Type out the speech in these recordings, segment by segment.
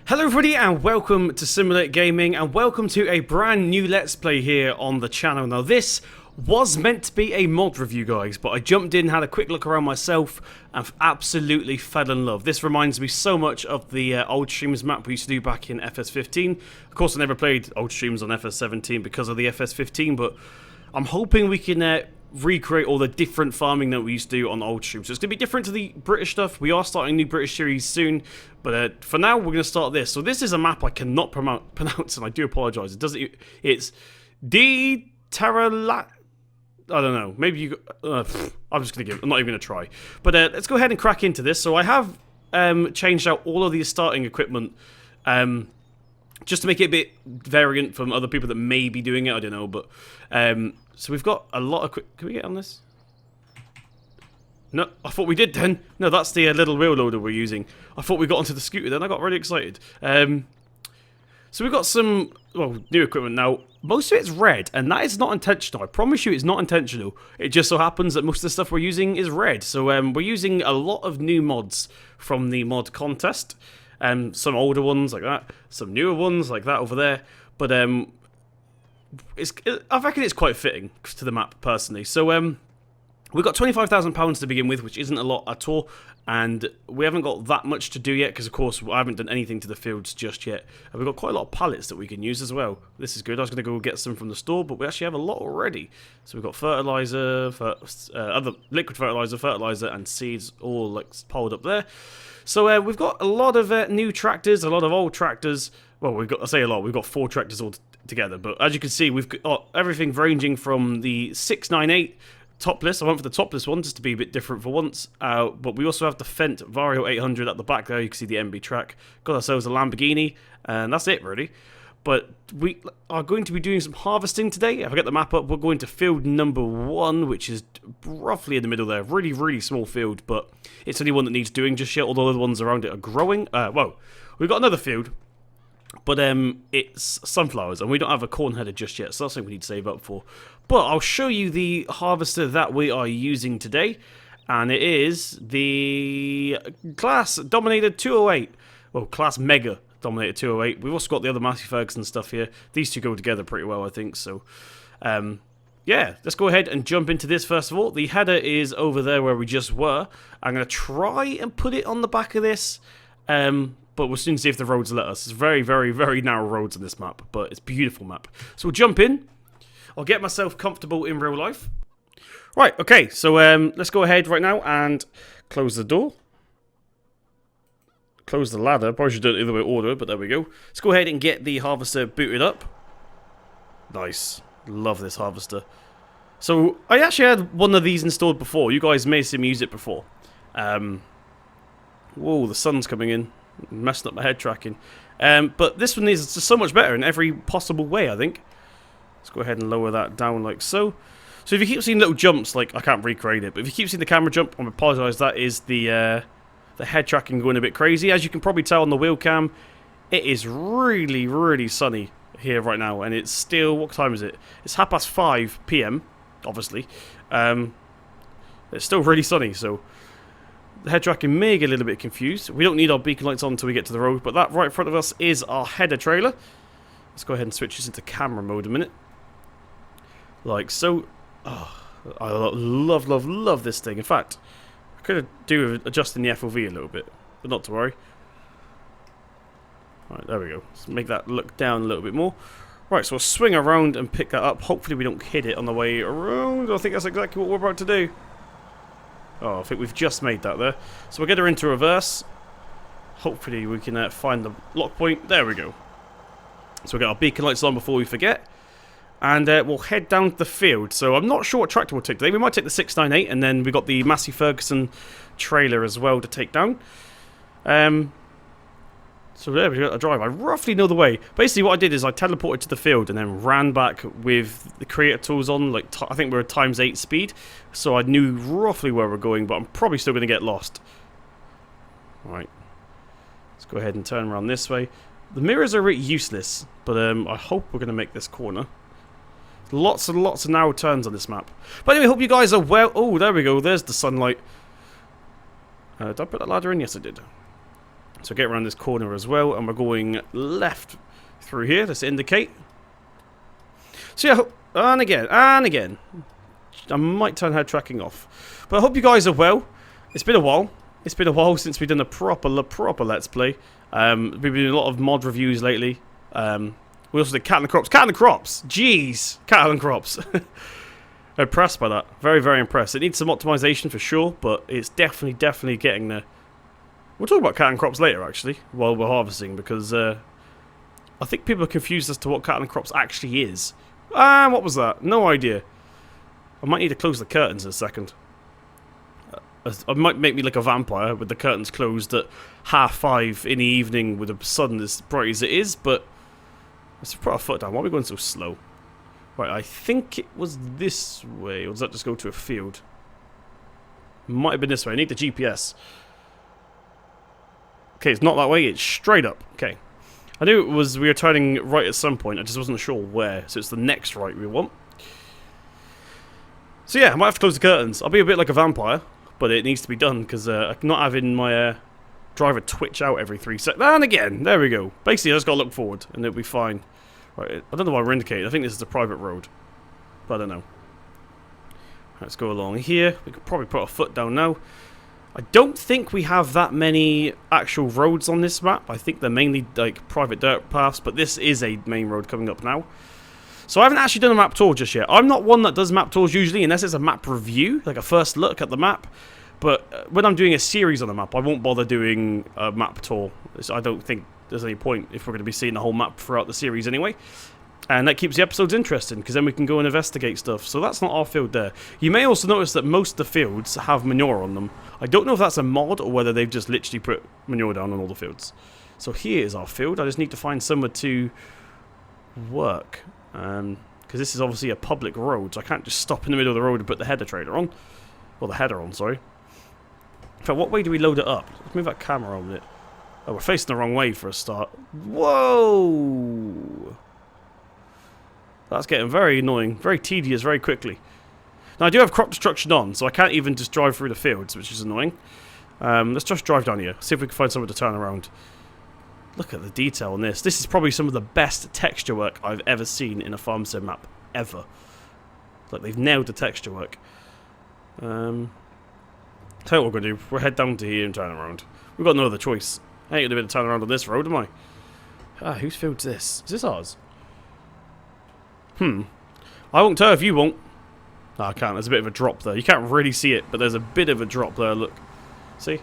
Hello everybody and welcome to Simulate Gaming and welcome to a brand new Let's Play here on the channel. Now this was meant to be a mod review guys, but I jumped in, had a quick look around myself and absolutely fell in love. This reminds me so much of the old streams map we used to do back in FS15. Of course I never played old streams on FS17 because of the FS15, but I'm hoping we can recreate all the different farming that we used to do on old streams. So it's going to be different to the British stuff. We are starting a new British series soon, but for now we're going to start this. So this is a map I cannot pronounce, and I do apologise. It's Terra. I don't know. Maybe you. I'm just going to give. I'm not even going to try. But let's go ahead and crack into this. So I have changed out all of the starting equipment. Just to make it a bit variant from other people that may be doing it, I don't know, but so we've got a lot of can we get on this? No, I thought we did then. No, that's the little wheel loader we're using. I thought we got onto the scooter then, I got really excited. So we've got some, new equipment now. Most of it's red, and that is not intentional. I promise you it's not intentional. It just so happens that most of the stuff we're using is red. So we're using a lot of new mods from the mod contest. Some older ones like that, some newer ones like that over there, but I reckon it's quite fitting to the map personally. So we've got £25,000 to begin with, which isn't a lot at all, and we haven't got that much to do yet because of course I haven't done anything to the fields just yet. And we've got quite a lot of pallets that we can use as well. This is good. I was going to go get some from the store, but we actually have a lot already. So we've got fertilizer, other liquid fertilizer, and seeds all like piled up there. So we've got a lot of new tractors, a lot of old tractors. Well, I say a lot. We've got 4 tractors all together. But as you can see, we've got everything ranging from the 698 topless. I went for the topless one just to be a bit different for once. But we also have the Fendt Vario 800 at the back there. You can see the MB track. Got ourselves a Lamborghini, and that's it really. But we are going to be doing some harvesting today. If I get the map up, we're going to field number 1, which is roughly in the middle there. Really, really small field, but it's only one that needs doing just yet. All the other ones around it are growing. We've got another field, but it's sunflowers, and we don't have a corn header just yet, so that's something we need to save up for. But I'll show you the harvester that we are using today, and it is the Class Dominator 208. Well, Class Mega Dominator 208. We've also got the other Massey Ferguson stuff here. These two go together pretty well, I think. So, yeah, let's go ahead and jump into this first of all. The header is over there where we just were. I'm going to try and put it on the back of this, but we'll soon see if the roads let us. It's very, very, very narrow roads on this map, but it's a beautiful map. So we'll jump in. I'll get myself comfortable in real life. Right, okay, so let's go ahead right now and close the door. Close the ladder. Probably should do it the other way order, but there we go. Let's go ahead and get the harvester booted up. Nice. Love this harvester. So, I actually had one of these installed before. You guys may have seen me use it before. Whoa, the sun's coming in. Messing up my head tracking. But this one is just so much better in every possible way, I think. Let's go ahead and lower that down like so. So if you keep seeing little jumps, like, I can't recreate it, but if you keep seeing the camera jump, I apologise, that is the head tracking going a bit crazy. As you can probably tell on the wheel cam, it is really, really sunny here right now, and it's still, what time is it? It's 5:30 PM, obviously. It's still really sunny, so the head tracking may get a little bit confused. We don't need our beacon lights on until we get to the road, but that right in front of us is our header trailer. Let's go ahead and switch this into camera mode a minute. Like so. Oh, I love, love, love this thing. In fact, I could do with adjusting the FOV a little bit, but not to worry. Right, there we go. Let's make that look down a little bit more. Right, so we'll swing around and pick that up. Hopefully we don't hit it on the way around. I think that's exactly what we're about to do. Oh, I think we've just made that there. So we'll get her into reverse. Hopefully we can find the lock point. There we go. So we'll get our beacon lights on before we forget. And we'll head down to the field. So I'm not sure what tractor we'll take today. We might take the 698, and then we got the Massey Ferguson trailer as well to take down. So there we got a drive. I roughly know the way. Basically what I did is I teleported to the field and then ran back with the creator tools on. Like I think we're at ×8 speed. So I knew roughly where we're going, but I'm probably still going to get lost. Right. Let's go ahead and turn around this way. The mirrors are really useless, but I hope we're going to make this corner. Lots and lots of narrow turns on this map. But anyway, hope you guys are well. Oh, there we go. There's the sunlight. Did I put that ladder in? Yes, I did. So get around this corner as well, and we're going left through here. Let's indicate. So yeah, and again. I might turn head tracking off. But I hope you guys are well. It's been a while. It's been a while since we've done a proper Let's Play. We've been doing a lot of mod reviews lately. We also did Cat and the Crops. Cat and the Crops! Jeez! Cat and Crops. Impressed by that. Very, very impressed. It needs some optimization for sure, but it's definitely getting there. We'll talk about Cat and Crops later, actually, while we're harvesting, because I think people are confused as to what Cat and Crops actually is. What was that? No idea. I might need to close the curtains in a second. I might make me like a vampire with the curtains closed at 5:30 in the evening with the sun as bright as it is, but let's put our foot down. Why are we going so slow? Right, I think it was this way, or does that just go to a field? Might have been this way. I need the GPS. Okay, it's not that way, it's straight up. Okay. I knew it was, we were turning right at some point, I just wasn't sure where, so it's the next right we want. So yeah, I might have to close the curtains. I'll be a bit like a vampire, but it needs to be done, because I'm not having my driver twitch out every 3 seconds. And again, there we go. Basically, I just got to look forward, and it'll be fine. Right, I don't know why we're indicating. I think this is a private road, but I don't know. Let's go along here. We could probably put our foot down now. I don't think we have that many actual roads on this map. I think they're mainly like private dirt paths, but this is a main road coming up now. So I haven't actually done a map tour just yet. I'm not one that does map tours usually, unless it's a map review, like a first look at the map. But when I'm doing a series on the map, I won't bother doing a map tour. I don't think there's any point if we're going to be seeing the whole map throughout the series anyway. And that keeps the episodes interesting, because then we can go and investigate stuff. So that's not our field there. You may also notice that most of the fields have manure on them. I don't know if that's a mod, or whether they've just literally put manure down on all the fields. So here is our field. I just need to find somewhere to work. Because this is obviously a public road, so I can't just stop in the middle of the road and put the header trailer on. Well, the header on, sorry. In fact, what way do we load it up? Let's move that camera on a bit. Oh, we're facing the wrong way for a start. Whoa! That's getting very annoying, very tedious very quickly. Now I do have crop destruction on, so I can't even just drive through the fields, which is annoying. Let's just drive down here, see if we can find somewhere to turn around. Look at the detail on this. This is probably some of the best texture work I've ever seen in a farm sim map, ever. Like, they've nailed the texture work. Tell you what we're going to do, we'll head down to here and turn around. We've got no other choice. I ain't going to be able to turn around on this road, am I? Whose field's this? Is this ours? I won't tell if you won't. No, I can't. There's a bit of a drop there. You can't really see it, but there's a bit of a drop there, look. See?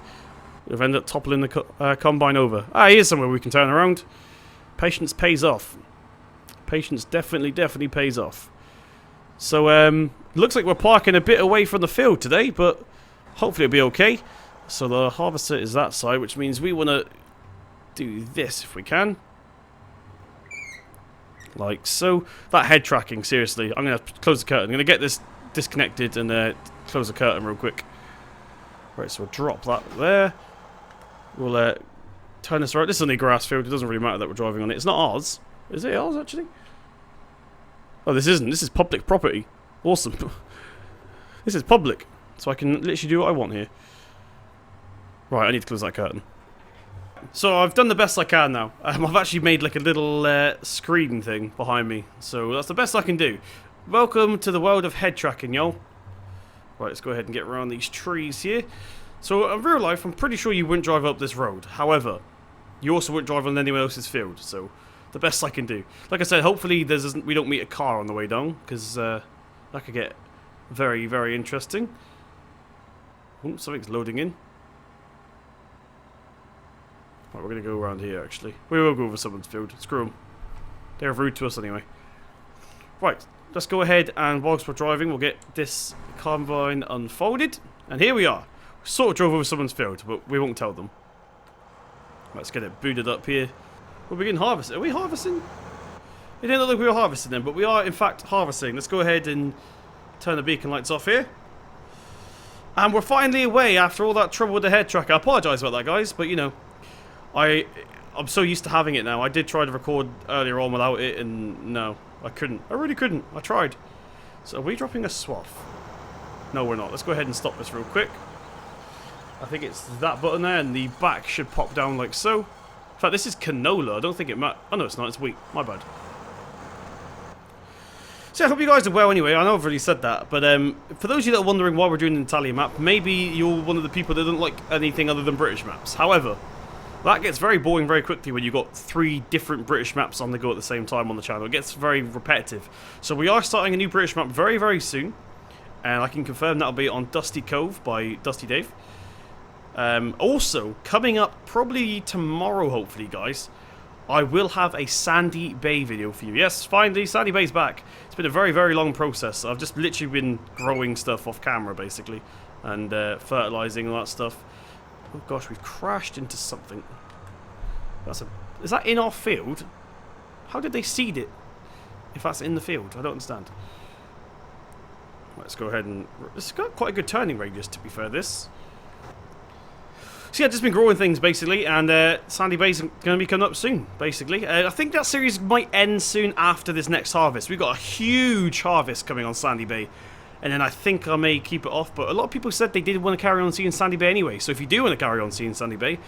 We've ended up toppling the combine over. Here's somewhere we can turn around. Patience pays off. Patience definitely pays off. So, looks like we're parking a bit away from the field today, but hopefully it'll be okay. So the harvester is that side, which means we want to do this if we can. Like so. That head tracking, seriously. I'm going to close the curtain. I'm going to get this disconnected and close the curtain real quick. Right, so we'll drop that there. We'll turn this around. This is only a grass field. It doesn't really matter that we're driving on it. It's not ours. Is it ours, actually? Oh, this isn't. This is public property. Awesome. This is public. So I can literally do what I want here. Right, I need to close that curtain. So I've done the best I can now. I've actually made like a little screen thing behind me. So that's the best I can do. Welcome to the world of head tracking, y'all. Right, let's go ahead and get around these trees here. So in real life, I'm pretty sure you wouldn't drive up this road. However, you also wouldn't drive on anyone else's field. So the best I can do. Like I said, hopefully we don't meet a car on the way down, because that could get very, very interesting. Oh, something's loading in. Right, we're going to go around here, actually. We will go over someone's field. Screw them. They're rude to us anyway. Right, let's go ahead, and whilst we're driving, we'll get this combine unfolded. And here we are. We sort of drove over someone's field, but we won't tell them. Let's get it booted up here. We'll begin harvesting. Are we harvesting? It didn't look like we were harvesting them, but we are, in fact, harvesting. Let's go ahead and turn the beacon lights off here. And we're finally away after all that trouble with the head tracker. I apologise about that, guys, but, you know, I'm so used to having it now. I did try to record earlier on without it, and no, I couldn't. I really couldn't. I tried. So are we dropping a swath? No, we're not. Let's go ahead and stop this real quick. I think it's that button there, and the back should pop down like so. In fact, this is canola. I don't think it might. Oh no, it's not. It's wheat. My bad. So I hope you guys are well anyway. I know I've already said that, but for those of you that are wondering why we're doing an Italian map, maybe you're one of the people that don't like anything other than British maps. However, that gets very boring very quickly when you've got 3 different British maps on the go at the same time on the channel. It gets very repetitive. So we are starting a new British map very, very soon. And I can confirm that'll be on Dusty Cove by Dusty Dave. Also, coming up probably tomorrow, hopefully, guys, I will have a Sandy Bay video for you. Yes, finally, Sandy Bay's back. It's been a very, very long process. I've just literally been growing stuff off camera, basically, and fertilizing and all that stuff. Oh gosh, we've crashed into something. Is that in our field? How did they seed it? If that's in the field, I don't understand. Let's go ahead and... It's got quite a good turning radius, to be fair, this. So yeah, just been growing things, basically, and Sandy Bay's going to be coming up soon, basically. I think that series might end soon after this next harvest. We've got a huge harvest coming on Sandy Bay, and then I think I may keep it off, but a lot of people said they did want to carry on seeing Sandy Bay anyway, so if you do want to carry on seeing Sandy Bay,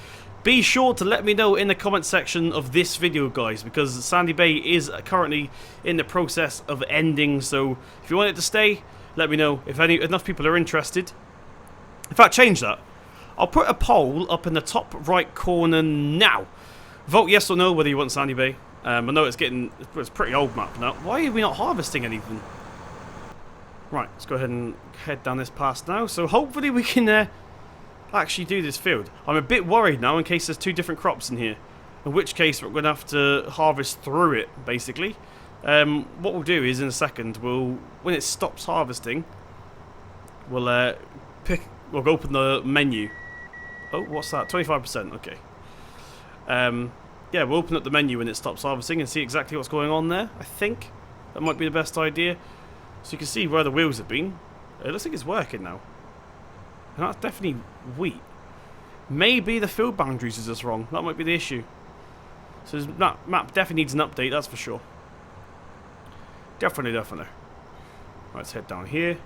be sure to let me know in the comment section of this video, guys, because Sandy Bay is currently in the process of ending, so if you want it to stay, let me know. If enough people are interested. In fact, change that. I'll put a poll up in the top right corner now. Vote yes or no whether you want Sandy Bay. I know it's a pretty old map now. Why are we not harvesting anything? Right, let's go ahead and head down this path now. So hopefully we can actually do this field. I'm a bit worried now in case there's 2 different crops in here. In which case we're going to have to harvest through it, basically. What we'll do is in a second, when it stops harvesting, we'll open the menu. Oh, what's that? 25%, okay. Yeah, we'll open up the menu when it stops harvesting and see exactly what's going on there, I think. That might be the best idea. So you can see where the wheels have been. It looks like it's working now. And that's definitely wheat. Maybe the field boundaries is just wrong. That might be the issue. So this map definitely needs an update, that's for sure. Definitely. Right, let's head down here.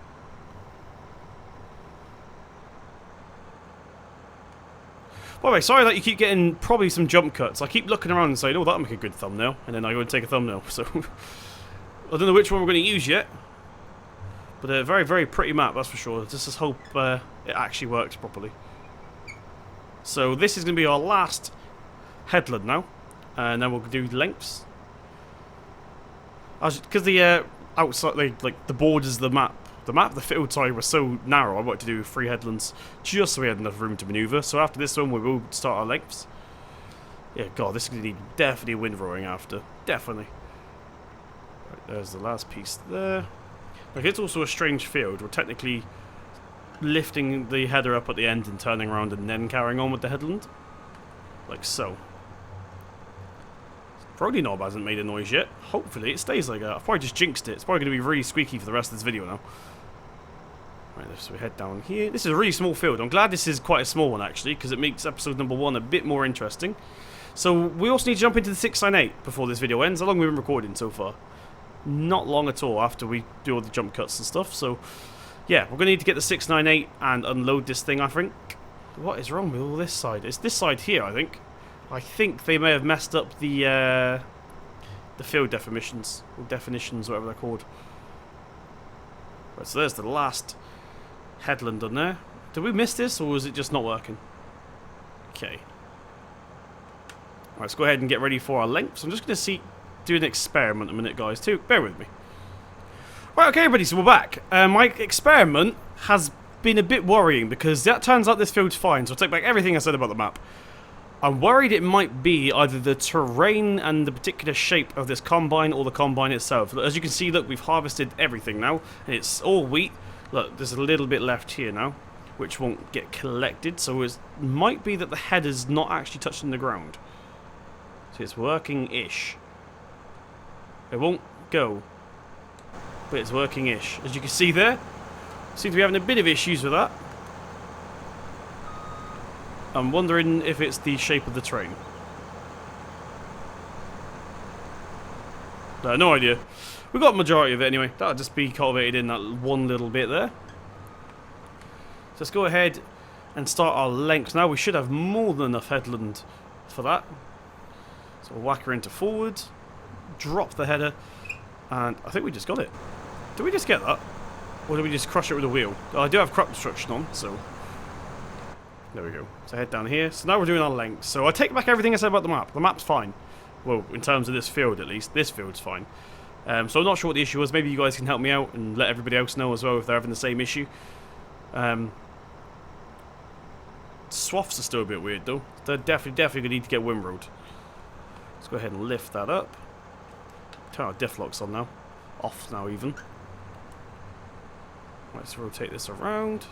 By the way, sorry that you keep getting probably some jump cuts. I keep looking around and saying, oh, that'll make a good thumbnail. And then I go and take a thumbnail. So, I don't know which one we're going to use yet. But a very, very pretty map, that's for sure. Just hope it actually works properly. So, this is going to be our last headland now. And then we'll do lengths. Because the outside, like the borders of the field side was so narrow, I wanted to do 3 headlands just so we had enough room to manoeuvre. So after this one, we will start our lengths. Yeah, God, this is going to need definitely windrowing after. Definitely. Right, there's the last piece there. Like, it's also a strange field. We're technically lifting the header up at the end and turning around and then carrying on with the headland. Like so. Brody knob hasn't made a noise yet. Hopefully it stays like that. I've probably just jinxed it. It's probably going to be really squeaky for the rest of this video now. Right, so we head down here. This is a really small field. I'm glad this is quite a small one, actually, because it makes episode number 1 a bit more interesting. So we also need to jump into the 698 before this video ends. How long have we been recording so far? Not long at all after we do all the jump cuts and stuff. So, yeah, we're going to need to get the 698 and unload this thing, I think. What is wrong with all this side? It's this side here, I think. I think they may have messed up the field definitions, or definitions, whatever they're called. Right, so there's the last headland on there. Did we miss this, or was it just not working? Okay. Right, let's go ahead and get ready for our lengths. I'm just going to do an experiment a minute, guys, too. Bear with me. Right, okay, everybody, so we're back. My experiment has been a bit worrying, because that turns out this field's fine, so I'll take back everything I said about the map. I'm worried it might be either the terrain and the particular shape of this combine or the combine itself. As you can see, look, we've harvested everything now. And it's all wheat. Look, there's a little bit left here now, which won't get collected. So it might be that the header's not actually touching the ground. So it's working-ish. It won't go, but it's working-ish. As you can see there, seem to be having a bit of issues with that. I'm wondering if it's the shape of the train. No idea. We got the majority of it anyway. That'll just be cultivated in that one little bit there. So let's go ahead and start our length. Now we should have more than enough headland for that. So we'll whack her into forward, drop the header, and I think we just got it. Did we just get that? Or did we just crush it with a wheel? I do have crop destruction on, so there we go. So head down here. So now we're doing our length. So I take back everything I said about the map. The map's fine. Well, in terms of this field at least. This field's fine. So I'm not sure what the issue was. Maybe you guys can help me out and let everybody else know as well if they're having the same issue. Swaths are still a bit weird though. They're definitely going to need to get windrowed. Let's go ahead and lift that up. Turn our diff locks on now. Off now even. Let's rotate this around.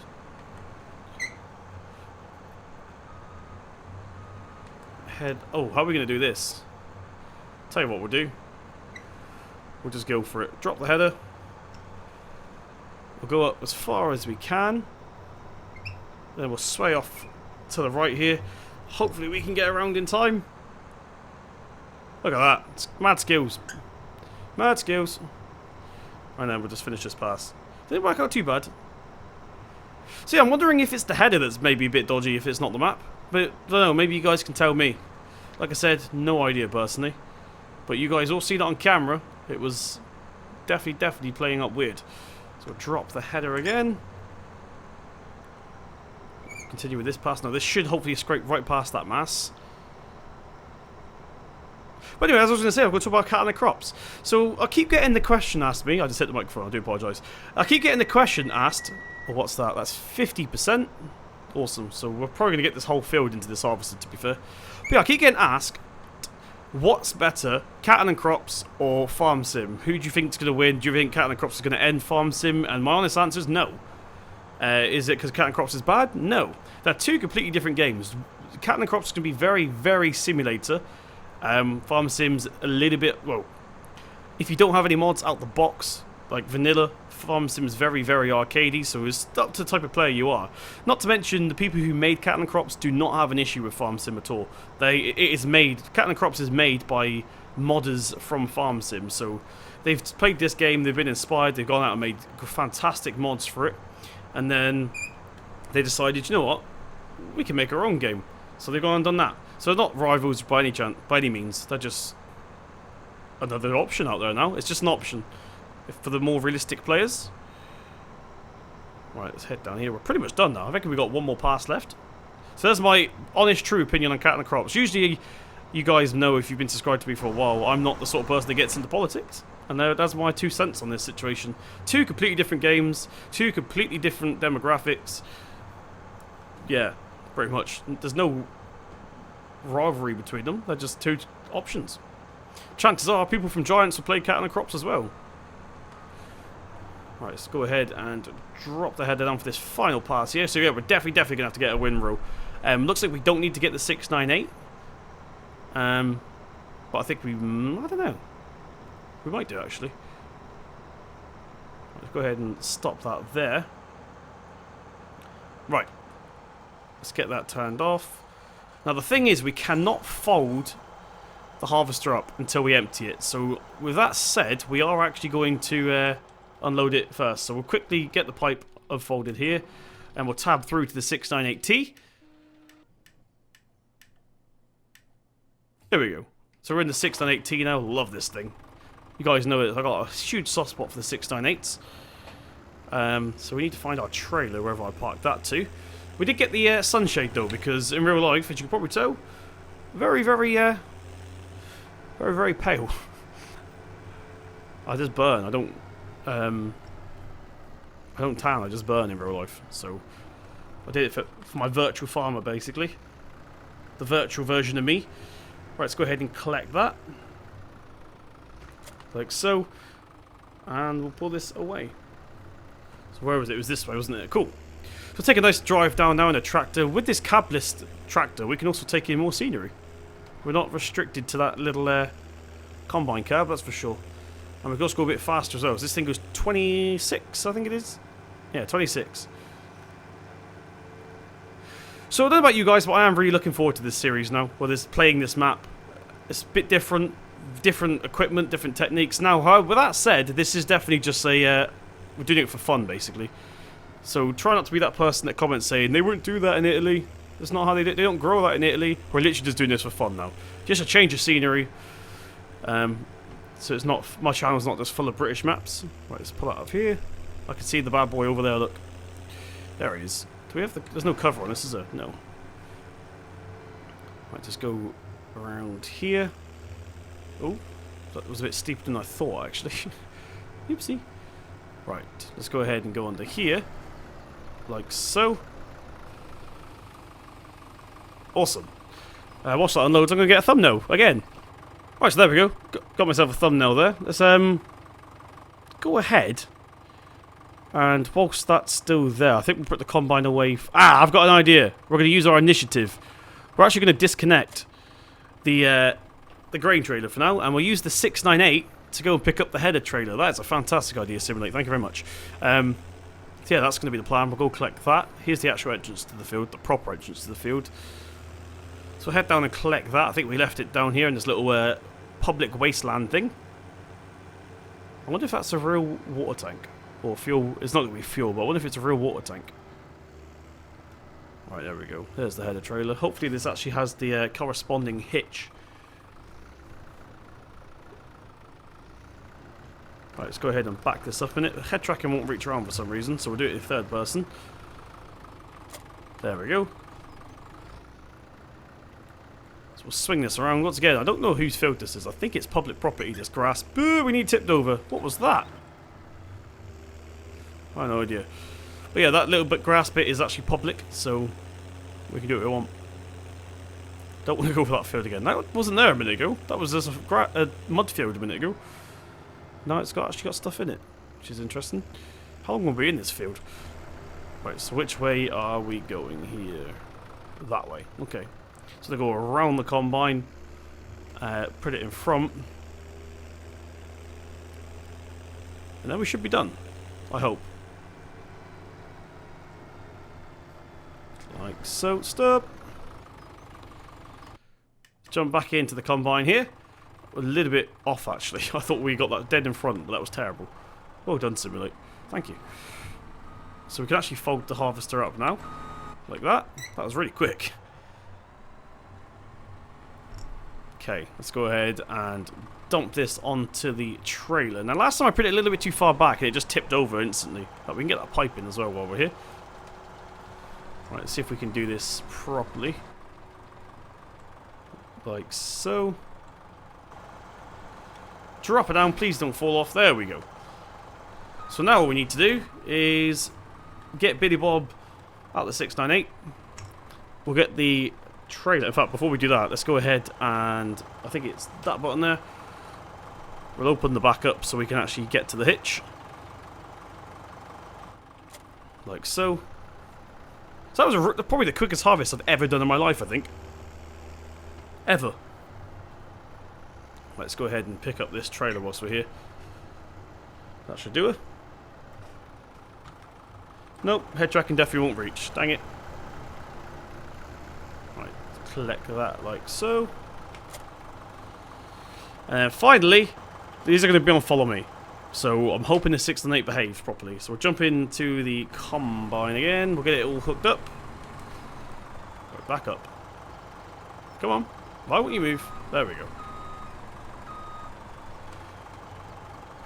Head. Oh, how are we going to do this? Tell you what we'll do. We'll just go for it. Drop the header. We'll go up as far as we can. Then we'll sway off to the right here. Hopefully we can get around in time. Look at that. It's mad skills. Mad skills. And then we'll just finish this pass. Didn't work out too bad. See, I'm wondering if it's the header that's maybe a bit dodgy if it's not the map. But, I don't know, maybe you guys can tell me. Like I said, no idea personally. But you guys all seen it on camera. It was definitely playing up weird. So we'll drop the header again. Continue with this pass. Now this should hopefully scrape right past that mass. But anyway, as I was going to say, I'm going to talk about cat and the crops. So I keep getting the question asked me. I just hit the microphone, I do apologise. I keep getting the question asked. Oh, what's that? That's 50%. Awesome. So we're probably going to get this whole field into this harvester, to be fair. But yeah, I keep getting asked, what's better, cat and crops or farm sim? Who do you think is going to win? Do you think cat and crops is going to end farm sim? And my honest answer is no. Is it because cat and crops is bad? No. They're two completely different games. Cat and crops can be very simulator. Farm sim's a little bit, well, if you don't have any mods out the box, like vanilla, farm sim's very arcadey, so it's up to the type of player you are. Not to mention the people who made cat and crops do not have an issue with farm sim at all. Cat and crops is made by modders from farm sim, so they've played this game, they've been inspired, they've gone out and made fantastic mods for it, and then they decided, you know what, we can make our own game. So they've gone and done that. So they're not rivals by any means. They're just another option out there now. It's just an option for the more realistic players. Right, let's head down here. We're pretty much done now. I think we've got one more pass left. So there's my honest, true opinion on cat and crops. Usually, you guys know if you've been subscribed to me for a while, I'm not the sort of person that gets into politics. And that's my 2 cents on this situation. Two completely different games. Two completely different demographics. Yeah, pretty much. There's no rivalry between them. They're just two options. Chances are people from Giants will play cat and crops as well. Right, let's go ahead and drop the header down for this final pass here. So yeah, we're definitely going to have to get a win row. Looks like we don't need to get the 698. But I think I don't know. We might do actually. Let's go ahead and stop that there. Right. Let's get that turned off. Now the thing is, we cannot fold the harvester up until we empty it. So with that said, we are actually going to unload it first. So we'll quickly get the pipe unfolded here, and we'll tab through to the 698T. There we go. So we're in the 698T now. Love this thing. You guys know it. I got a huge soft spot for the 698s. So we need to find our trailer wherever I parked that to. We did get the sunshade though, because in real life, as you can probably tell, very pale. I just burn. I don't tan. I just burn in real life. So I did it for my virtual farmer, basically, the virtual version of me. Right, let's go ahead and collect that, like so, and we'll pull this away. So where was it? It was this way, wasn't it? Cool. So take a nice drive down now in a tractor. With this cabless tractor, we can also take in more scenery. We're not restricted to that little combine cab, that's for sure. And we can also go a bit faster as well. So this thing goes 26, I think it is. Yeah, 26. So I don't know about you guys, but I am really looking forward to this series now. Well, playing this map. It's a bit different equipment, different techniques. Now, with that said, this is definitely just a we're doing it for fun, basically. So try not to be that person that comments saying they wouldn't do that in Italy. That's not how they do it. They don't grow that in Italy. We're literally just doing this for fun now. Just a change of scenery. So it's not, my channel's not just full of British maps. Right, let's pull that up here. I can see the bad boy over there, look. There he is. Do we have the, there's no cover on this, is there? No. Right, just go around here. Oh, that was a bit steeper than I thought, actually. Oopsie. Right, let's go ahead and go under here. Like so. Awesome. Watch that unloads, I'm going to get a thumbnail again. Right, so there we go. Got myself a thumbnail there. Let's go ahead. And whilst that's still there, I think we'll put the combine away. I've got an idea. We're going to use our initiative. We're actually going to disconnect the grain trailer for now, and we'll use the 698 to go and pick up the header trailer. That's a fantastic idea, Simulate. Thank you very much. So yeah, that's going to be the plan. We'll go collect that. Here's the actual entrance to the field, the proper entrance to the field. So we'll head down and collect that. I think we left it down here in this little public wasteland thing. I wonder if that's a real water tank. Or fuel. It's not going to be fuel, but I wonder if it's a real water tank. Right, there we go. There's the header trailer. Hopefully this actually has the corresponding hitch. Right, let's go ahead and back this up in it. The head tracking won't reach around for some reason, so we'll do it in third person. There we go. So we'll swing this around once again. I don't know whose field this is. I think it's public property, this grass. Boo, we need tipped over. What was that? I have no idea. But yeah, that little bit grass bit is actually public, so we can do what we want. Don't want to go for that field again. That wasn't there a minute ago. That was just a mud field a minute ago. Now it's actually got stuff in it, which is interesting. How long will we be in this field? Right, so which way are we going here? That way. Okay. So they go around the combine, put it in front, and then we should be done. I hope. Like so. Stop. Jump back into the combine here. A little bit off actually. I thought we got that dead in front, but that was terrible. Well done, Simulate. Thank you. So we can actually fold the harvester up now. Like that. That was really quick. Okay, let's go ahead and dump this onto the trailer. Now last time I put it a little bit too far back and it just tipped over instantly. But we can get that pipe in as well while we're here. Right, let's see if we can do this properly. Like so. Drop it down, please don't fall off. There we go. So now what we need to do is get Billy Bob out the 698. We'll get the trailer. In fact, before we do that, let's go ahead and I think it's that button there. We'll open the back up so we can actually get to the hitch. Like so. So that was probably the quickest harvest I've ever done in my life, I think. Ever. Let's go ahead and pick up this trailer whilst we're here. That should do it. Nope, head tracking definitely won't reach. Dang it. Right, collect that like so. And finally, these are going to be on follow me. So I'm hoping the 6 and 8 behaves properly. So we'll jump into the combine again. We'll get it all hooked up. Right, back up. Come on. Why won't you move? There we go.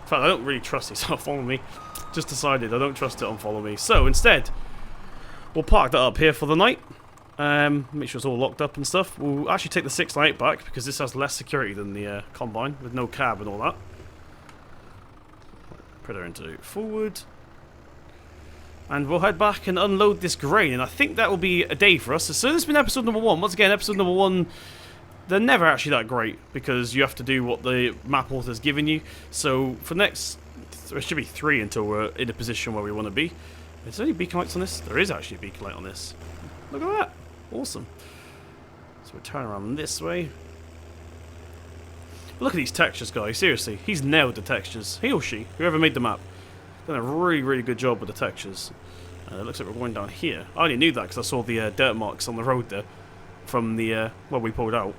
In fact, I don't really trust these on follow me. Just decided I don't trust it on follow me. So instead, we'll park that up here for the night. Make sure it's all locked up and stuff. We'll actually take the 6 and 8 back because this has less security than the combine with no cab and all that. Put her into forward. And we'll head back and unload this grain. And I think that will be a day for us. So this has been episode number 1. Once again, episode number 1, they're never actually that great because you have to do what the map author's given you. So for next, there should be 3 until we're in a position where we want to be. Is there any beacon lights on this? There is actually a beacon light on this. Look at that. Awesome. So we'll turn around this way. Look at these textures, guys. Seriously, he's nailed the textures. He or she, whoever made the map, done a really, really good job with the textures. It looks like we're going down here. I only knew that because I saw the dirt marks on the road there from the where we pulled out.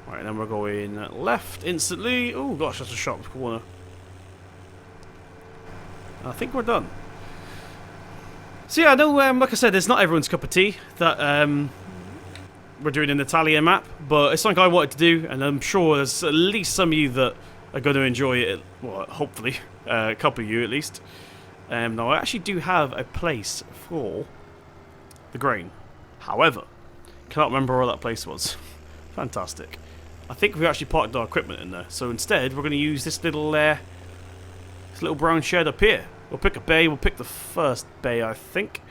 Right, and then we're going left instantly. Oh gosh, that's a sharp corner. I think we're done. So yeah, I know, like I said, it's not everyone's cup of tea that we're doing an Italian map, but it's something I wanted to do, and I'm sure there's at least some of you that are going to enjoy it, well, hopefully, a couple of you at least. Now, I actually do have a place for the grain. However, cannot remember where that place was. Fantastic. I think we actually parked our equipment in there, so instead we're going to use this little brown shed up here. We'll pick a bay. We'll pick the first bay, I think.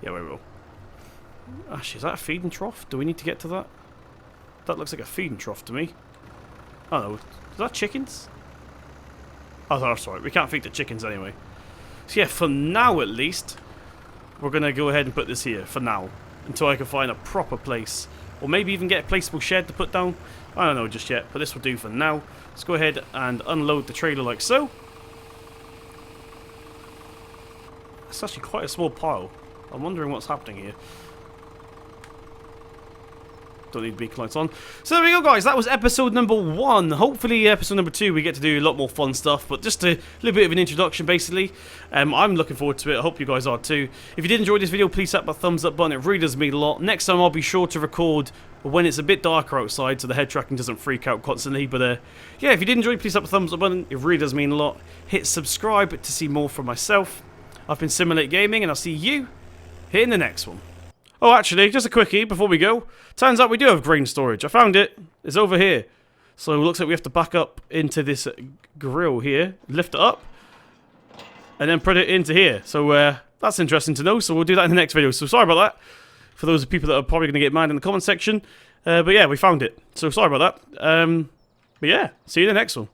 Yeah, we will. Actually, is that a feeding trough? Do we need to get to that? That looks like a feeding trough to me. Oh no, is that chickens? Oh, that's right. We can't feed the chickens anyway. So yeah, for now at least, we're going to go ahead and put this here, for now. Until I can find a proper place. Or maybe even get a placeable shed to put down. I don't know just yet, but this will do for now. Let's go ahead and unload the trailer like so. It's actually quite a small pile. I'm wondering what's happening here. Don't need beacon lights on. So there we go, guys. That was episode number 1. Hopefully, episode number 2, we get to do a lot more fun stuff. But just a little bit of an introduction, basically. I'm looking forward to it. I hope you guys are too. If you did enjoy this video, please hit that thumbs up button. It really does mean a lot. Next time, I'll be sure to record when it's a bit darker outside, so the head tracking doesn't freak out constantly. But yeah, if you did enjoy, please hit the thumbs up button. It really does mean a lot. Hit subscribe to see more from myself. I've been Simulate Gaming, and I'll see you here in the next one. Oh, actually, just a quickie before we go. Turns out we do have grain storage. I found it. It's over here. So it looks like we have to back up into this grill here, lift it up, and then put it into here. So that's interesting to know. So we'll do that in the next video. So sorry about that for those people that are probably going to get mad in the comment section. But yeah, we found it. So sorry about that. But yeah, see you in the next one.